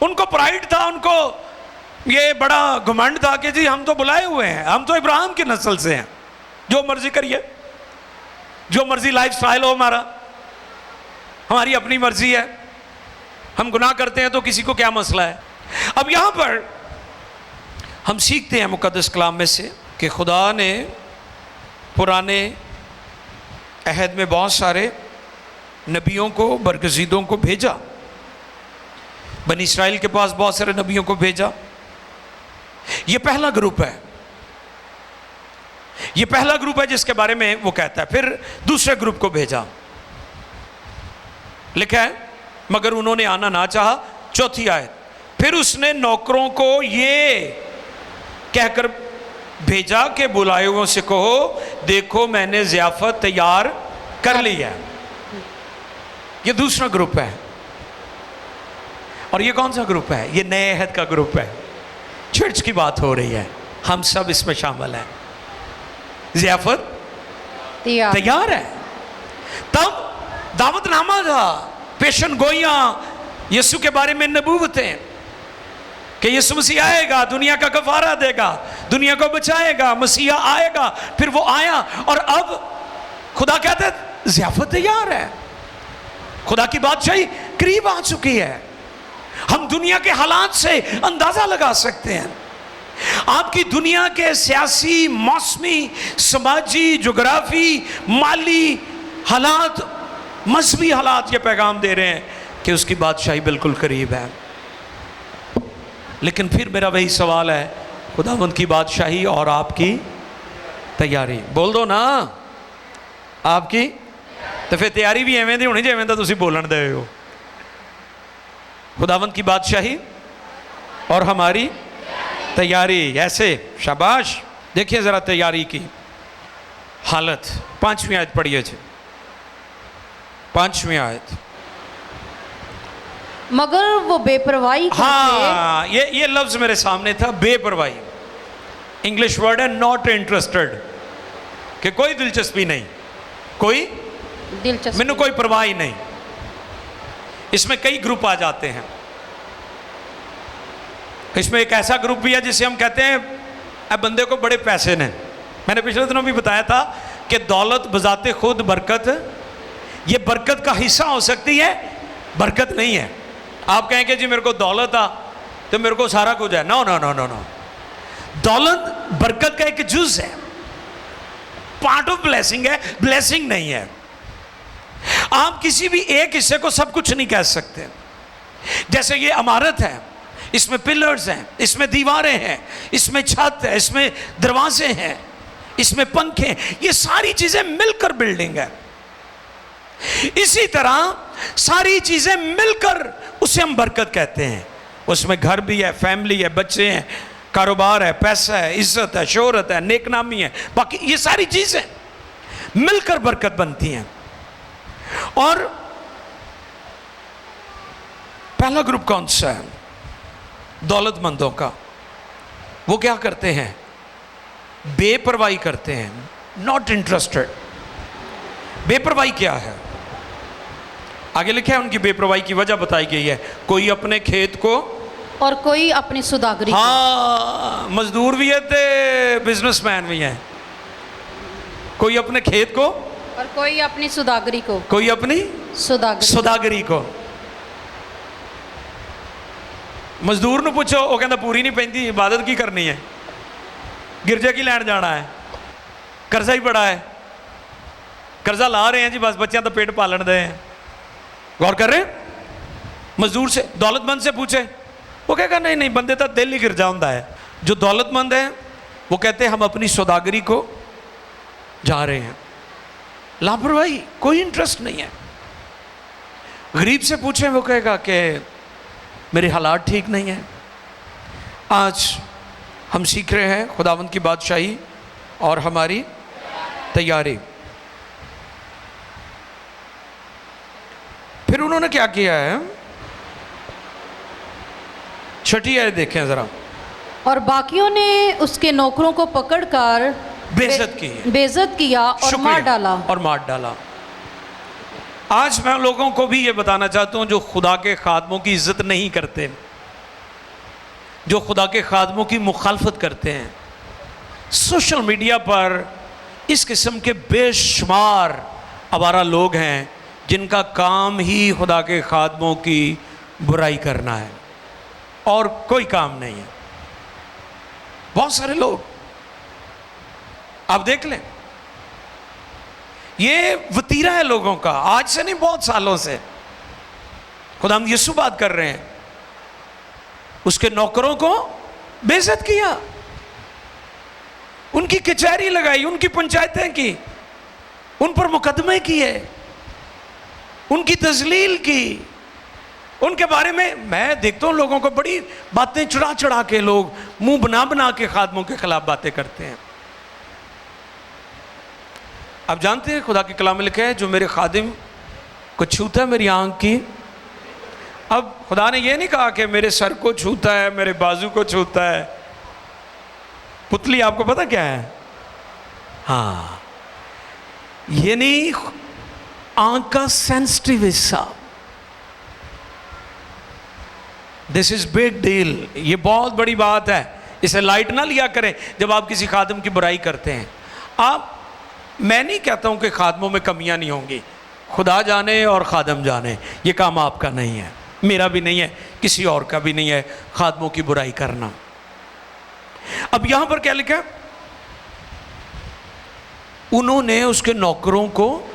ان کو پرائیڈ تھا, ان کو یہ بڑا گھمنڈ تھا کہ جی ہم تو بلائے ہوئے ہیں, ہم تو ابراہیم کی نسل سے ہیں, جو مرضی کریے, جو مرضی لائف سٹائل ہو ہمارا, ہماری اپنی مرضی ہے, ہم گناہ کرتے ہیں تو کسی کو کیا مسئلہ ہے. اب یہاں پر ہم سیکھتے ہیں مقدس کلام میں سے کہ خدا نے پرانے عہد میں بہت سارے نبیوں کو, برگزیدوں کو بھیجا. بنی اسرائیل کے پاس بہت سارے نبیوں کو بھیجا. یہ پہلا گروپ ہے, یہ پہلا گروپ ہے جس کے بارے میں وہ کہتا ہے. پھر دوسرے گروپ کو بھیجا, لکھا ہے مگر انہوں نے آنا نہ چاہا. چوتھی آیت, پھر اس نے نوکروں کو یہ کہہ کر بھیجا کہ بلائے ہوئے سے کہو دیکھو میں نے ضیافت تیار کر لی ہے. یہ دوسرا گروپ ہے. اور یہ کون سا گروپ ہے؟ یہ نئے عہد کا گروپ ہے. چرچ کی بات ہو رہی ہے, ہم سب اس میں شامل ہیں. ضیافت تیار ہے. تب دعوت نامہ تھا, پیشن گوئیاں, یسوع کے بارے میں نبوتیں کہ یسوع مسیح آئے گا, دنیا کا کفارہ دے گا, دنیا کو بچائے گا, مسیح آئے گا. پھر وہ آیا اور اب خدا کہتا ہے ضیافت تیار ہے, خدا کی بادشاہی قریب آ چکی ہے. ہم دنیا کے حالات سے اندازہ لگا سکتے ہیں. آپ کی دنیا کے سیاسی, موسمی, سماجی, جغرافی, مالی حالات, مذہبی حالات یہ پیغام دے رہے ہیں کہ اس کی بادشاہی بالکل قریب ہے. لیکن پھر میرا وہی سوال ہے, خداوند کی بادشاہی اور آپ کی تیاری, بول دو نا آپ کی. تو پھر تیاری بھی ایویں دی ہونی جیویں دا تسی بولن دے ہو. خداوند کی بادشاہی اور ہماری تیاری, ایسے شاباش. دیکھیے ذرا تیاری کی حالت. 5ویں آیت پڑھیے جی, 5ویں آیت. مگر وہ بے پرواہی کرتے. ہاں یہ لفظ میرے سامنے تھا, بے پرواہی. انگلش ورڈ ہے ناٹ انٹرسٹڈ, کہ کوئی دلچسپی نہیں, کوئی دلچسپی مینوں کوئی پرواہ نہیں. اس میں کئی گروپ آ جاتے ہیں. اس میں ایک ایسا گروپ بھی ہے جسے ہم کہتے ہیں اے بندے کو بڑے پیسے نے. میں نے پچھلے دنوں بھی بتایا تھا کہ دولت بذات خود برکت, یہ برکت کا حصہ ہو سکتی ہے, برکت نہیں ہے. آپ کہیں کہ جی میرے کو دولت آ تو میرے کو سارا کچھ ہے. نو نو نو نو نو, دولت برکت کا ایک جز ہے, پارٹ آف بلیسنگ ہے, بلیسنگ نہیں ہے. آپ کسی بھی ایک حصے کو سب کچھ نہیں کہہ سکتے. جیسے یہ عمارت ہے, اس میں پلرز ہیں, اس میں دیواریں ہیں, اس میں چھت ہے, اس میں دروازے ہیں, اس میں پنکھے ہیں, یہ ساری چیزیں مل کر بلڈنگ ہے. اسی طرح ساری چیزیں مل کر اسے ہم برکت کہتے ہیں. اس میں گھر بھی ہے, فیملی ہے, بچے ہیں, کاروبار ہے, پیسہ ہے, عزت ہے, شہرت ہے, نیک نامی ہے, باقی یہ ساری چیزیں مل کر برکت بنتی ہیں. اور پہلا گروپ کون سا ہے؟ دولت مندوں کا. وہ کیا کرتے ہیں؟ بے پرواہی کرتے ہیں, ناٹ انٹرسٹڈ. بے پرواہی کیا ہے؟ آگے لکھا ہے ان کی بے پرواہی کی وجہ بتائی گئی ہے. کوئی اپنے کھیت کو, اور کوئی اپنی سوداگری کو. ہاں مزدور بھی ہے تے بزنس مین بھی ہے. کوئی اپنے کھیت کو اور کوئی اپنی سوداگری کو. کوئی اپنی سوداگری کو. مزدور نو پوچھو وہ کہندا پوری نہیں پیندی, عبادت کی کرنی ہے, گرجے کی لین جانا ہے, قرضہ ہی بڑا ہے, قرضہ لا رہے ہیں جی بس بچیاں تو پیٹ پالن دے ہیں. غور کر رہے ہیں؟ مزدور سے, دولت مند سے پوچھے وہ کہے گا نہیں نہیں بندے تو دل ہی گرجا ہوندا ہے. جو دولت مند ہیں وہ کہتے ہیں ہم اپنی سوداگری کو جا رہے ہیں. لاپرواہی, کوئی انٹرسٹ نہیں ہے. غریب سے پوچھیں وہ کہے گا کہ میرے حالات ٹھیک نہیں ہیں. آج ہم سیکھ رہے ہیں خداوند کی بادشاہی اور ہماری تیاری. پھر انہوں نے کیا کیا ہے؟ 6 آیت دیکھیں ذرا. اور باقیوں نے اس کے نوکروں کو پکڑ کر بےعزت کیا اور مار ڈالا. اور مار ڈالا. آج میں لوگوں کو بھی یہ بتانا چاہتا ہوں جو خدا کے خادموں کی عزت نہیں کرتے, جو خدا کے خادموں کی مخالفت کرتے ہیں. سوشل میڈیا پر اس قسم کے بے شمار آوارہ لوگ ہیں جن کا کام ہی خدا کے خادموں کی برائی کرنا ہے اور کوئی کام نہیں ہے. بہت سارے لوگ آپ دیکھ لیں، یہ وتیرہ ہے لوگوں کا، آج سے نہیں بہت سالوں سے. خداوند یسوع بات کر رہے ہیں، اس کے نوکروں کو بے عزت کیا، ان کی کچہری لگائی، ان کی پنچایتیں کی، ان پر مقدمے کیے، ان کی تذلیل کی، ان کے بارے میں دیکھتا ہوں لوگوں کو بڑی باتیں چڑھا کے لوگ منہ بنا کے خادموں کے خلاف باتیں کرتے ہیں. آپ جانتے ہیں خدا کے کلام میں لکھا ہے جو میرے خادم کو چھوتا ہے میری آنکھ کی. اب خدا نے یہ نہیں کہا کہ میرے سر کو چھوتا ہے، میرے بازو کو چھوتا ہے. پتلی آپ کو پتا کیا ہے؟ ہاں، یہ نہیں، آنکھ کا سینسٹیو حصہ. دس از بگ ڈیل، یہ بہت بڑی بات ہے. اسے لائٹ نہ لیا کریں جب آپ کسی خادم کی برائی کرتے ہیں. میں نہیں کہتا ہوں کہ خادموں میں کمیاں نہیں ہوں گی، خدا جانے اور خادم جانے، یہ کام آپ کا نہیں ہے، میرا بھی نہیں ہے، کسی اور کا بھی نہیں ہے خادموں کی برائی کرنا. اب یہاں پر کیا لکھا؟ انہوں نے اس کے نوکروں کو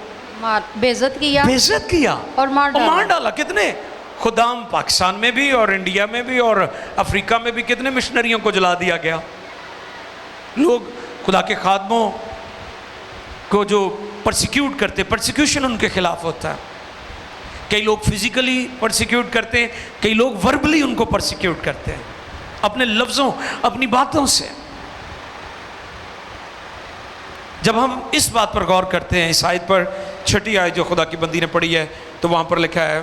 بے عزت کیا اور مار ڈالا. کتنے؟ خدام پاکستان میں بھی اور انڈیا میں بھی اور افریقہ میں بھی کتنے مشنریوں کو جلا دیا گیا. لوگ خدا کے خادموں کو جو پرسیکیوٹ کرتے، پرسیکیوشن ان کے خلاف ہوتا ہے. کئی لوگ فزیکلی پرسیکیوٹ کرتے ہیں، کئی لوگ وربلی ان کو پرسیکیوٹ کرتے ہیں اپنے لفظوں، اپنی باتوں سے. جب ہم اس بات پر غور کرتے ہیں، اس آیت پر، 6 آیت جو خدا کی بندی نے پڑھی ہے، تو وہاں پر لکھا ہے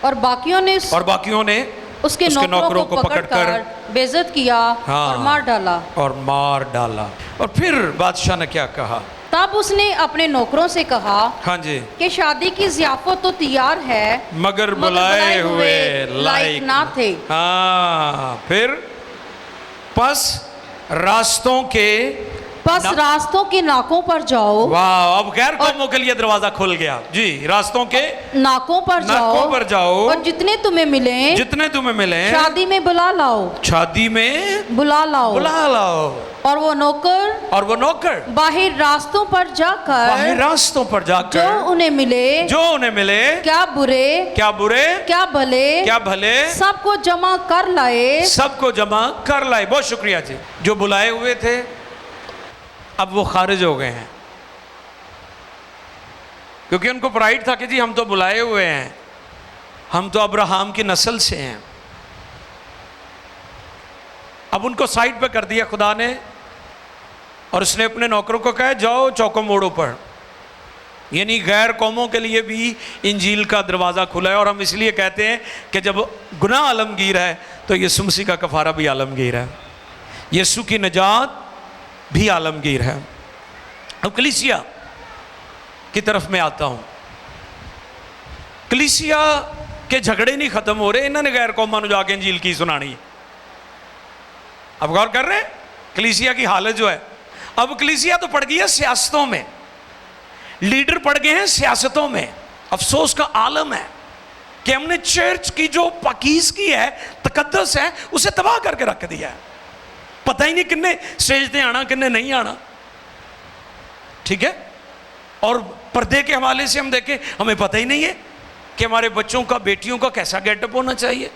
اور باقیوں نے اس کے نوکروں کو پکڑ کر بے عزت کیا اور مار ڈالا. اور پھر بادشاہ نے کیا کہا؟ تب اس نے اپنے نوکروں سے کہا ہاں جی کہ شادی کی ضیافت تو تیار ہے مگر بلائے ہوئے لائق نہ تھے. ہاں، پھر پس راستوں کے ناکوں پر جاؤ. واہ، اب غیر قوموں کے لیے دروازہ کھل گیا. جی، راستوں کے ناکوں پر جاؤ اور جتنے تمہیں ملیں شادی میں بلا لاؤ. اور وہ نوکر باہر راستوں پر جا کر جو انہیں ملے کیا برے کیا بھلے سب کو جمع کر لائے. بہت شکریہ جی. جو بلائے ہوئے تھے اب وہ خارج ہو گئے ہیں، کیونکہ ان کو پرائیڈ تھا کہ جی ہم تو بلائے ہوئے ہیں، ہم تو ابراہیم کی نسل سے ہیں. اب ان کو سائڈ پہ کر دیا خدا نے، اور اس نے اپنے نوکروں کو کہا جاؤ چوکوں موڑوں پر. یعنی غیر قوموں کے لیے بھی انجیل کا دروازہ کھلا ہے. اور ہم اس لیے کہتے ہیں کہ جب گناہ عالمگیر ہے تو یسوع مسیح کا کفارہ بھی عالمگیر ہے، یسوع کی نجات بھی عالمگیر ہے. اب کلیسیا کی طرف میں آتا ہوں. کلیسیا کے جھگڑے نہیں ختم ہو رہے، انہوں نے غیر قوموں جا کے انجیل کی سنانی. اب غور کر رہے ہیں کلیسیا کی حالت جو ہے. اب کلیسیا تو پڑ گئی ہے سیاستوں میں، لیڈر پڑ گئے ہیں سیاستوں میں. افسوس کا عالم ہے کہ ہم نے چرچ کی جو پاکیزگی ہے، تقدس ہے، اسے تباہ کر کے رکھ دیا ہے. پتہ ہی نہیں کنے سٹیج تے آنا کنے نہیں آنا. ٹھیک ہے. اور پردے کے حوالے سے ہم دیکھیں، ہمیں پتہ ہی نہیں ہے کہ ہمارے بچوں کا، بیٹیوں کا کیسا گیٹ اپ ہونا چاہیے.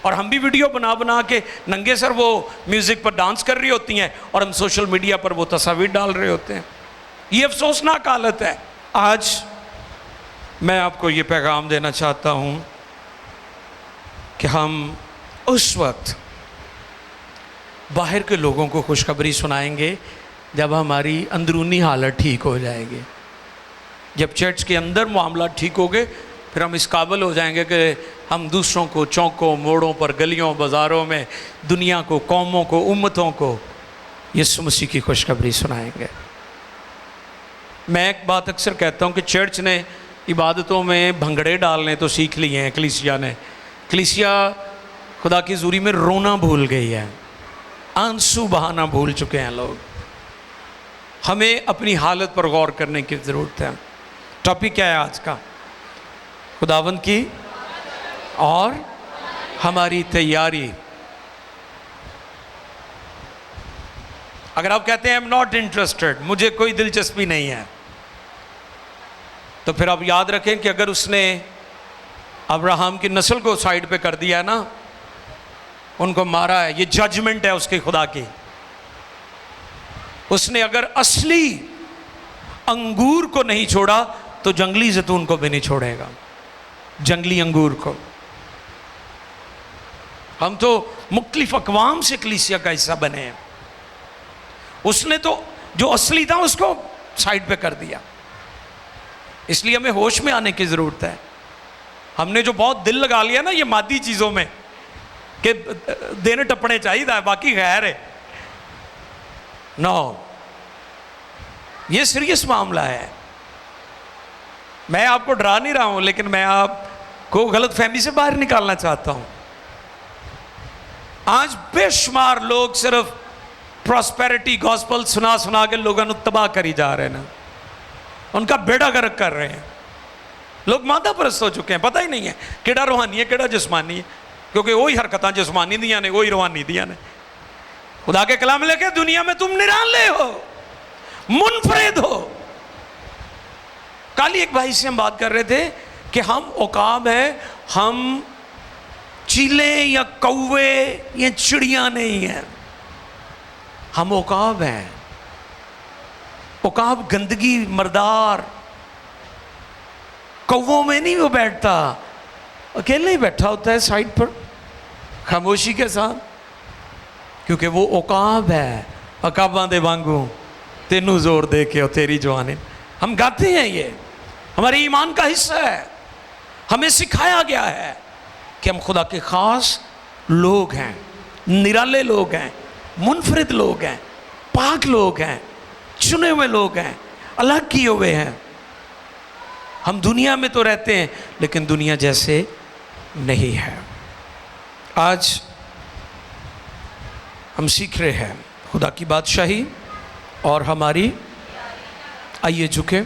اور ہم بھی ویڈیو بنا کے ننگے سر وہ میوزک پر ڈانس کر رہی ہوتی ہیں، اور ہم سوشل میڈیا پر وہ تصاویر ڈال رہے ہوتے ہیں. یہ افسوسناک حالت ہے. آج میں آپ کو یہ پیغام دینا چاہتا ہوں کہ ہم اس وقت باہر کے لوگوں کو خوشخبری سنائیں گے جب ہماری اندرونی حالت ٹھیک ہو جائے گی. جب چرچ کے اندر معاملات ٹھیک ہو گئے، پھر ہم اس قابل ہو جائیں گے کہ ہم دوسروں کو چوکوں موڑوں پر، گلیوں بازاروں میں، دنیا کو، قوموں کو، امتوں کو یسوع مسیح کی خوشخبری سنائیں گے. میں ایک بات اکثر کہتا ہوں کہ چرچ نے عبادتوں میں بھنگڑے ڈالنے تو سیکھ لیے ہیں. کلیسیا خدا کی حضوری میں رونا بھول گئی ہے، آنسو بہانا بھول چکے ہیں لوگ. ہمیں اپنی حالت پر غور کرنے کی ضرورت ہے. ٹاپک کیا ہے آج کا؟ خداوند کی اور ہماری تیاری. اگر آپ کہتے ہیں I'm not interested، مجھے کوئی دلچسپی نہیں ہے، تو پھر آپ یاد رکھیں کہ اگر اس نے ابراہم کی نسل کو سائیڈ پہ کر دیا ہے نا، ان کو مارا ہے، یہ ججمنٹ ہے اس کے خدا کی. اس نے اگر اصلی انگور کو نہیں چھوڑا تو جنگلی زیتون کو بھی نہیں چھوڑے گا، جنگلی انگور کو. ہم تو مختلف اقوام سے کلیسیا کا حصہ بنے ہیں، اس نے تو جو اصلی تھا اس کو سائیڈ پہ کر دیا. اس لیے ہمیں ہوش میں آنے کی ضرورت ہے. ہم نے جو بہت دل لگا لیا نا یہ مادی چیزوں میں کہ دینے ٹپنے چاہیے تھا، باقی غیر ہے. نو، یہ سیریس معاملہ ہے. میں آپ کو ڈرا نہیں رہا ہوں، لیکن میں آپ کو غلط فہمی سے باہر نکالنا چاہتا ہوں. آج بے شمار لوگ صرف پراسپیرٹی گاسپل سنا سنا کے لوگوں نے تباہ کری جا رہے ہیں نا، ان کا بیڑا غرق کر رہے ہیں. لوگ مادہ پرست ہو چکے ہیں، پتہ ہی نہیں ہے کیڑا روحانی ہے کیڑا جسمانی ہے، کیونکہ وہی حرکتاں جسمانی دیا نے وہی روحانی دیا نے. خدا کے کلام لے کے دنیا میں تم نرالے ہو، منفرد ہو. کل ایک بھائی سے ہم بات کر رہے تھے کہ ہم عقاب ہیں، ہم چیلیں یا کوے یا چڑیاں نہیں ہیں، ہم عقاب ہیں. عقاب گندگی مردار، کووں میں نہیں وہ بیٹھتا، اکیلے ہی بیٹھا ہوتا ہے سائڈ پر خاموشی کے ساتھ، کیونکہ وہ عقاب ہے. عقاباں دے وانگوں تینوں زور دے کے اور تیری جوانی. ہم گاتے ہیں، یہ ہمارے ایمان کا حصہ ہے. ہمیں سکھایا گیا ہے کہ ہم خدا کے خاص لوگ ہیں، نرالے لوگ ہیں، منفرد لوگ ہیں، پاک لوگ ہیں، چنے ہوئے لوگ ہیں، الگ کیے ہوئے ہیں. ہم دنیا میں تو رہتے ہیں لیکن دنیا جیسے نہیں ہے. آج ہم سیکھ رہے ہیں خدا کی بادشاہی اور ہماری. آئیے جھکے.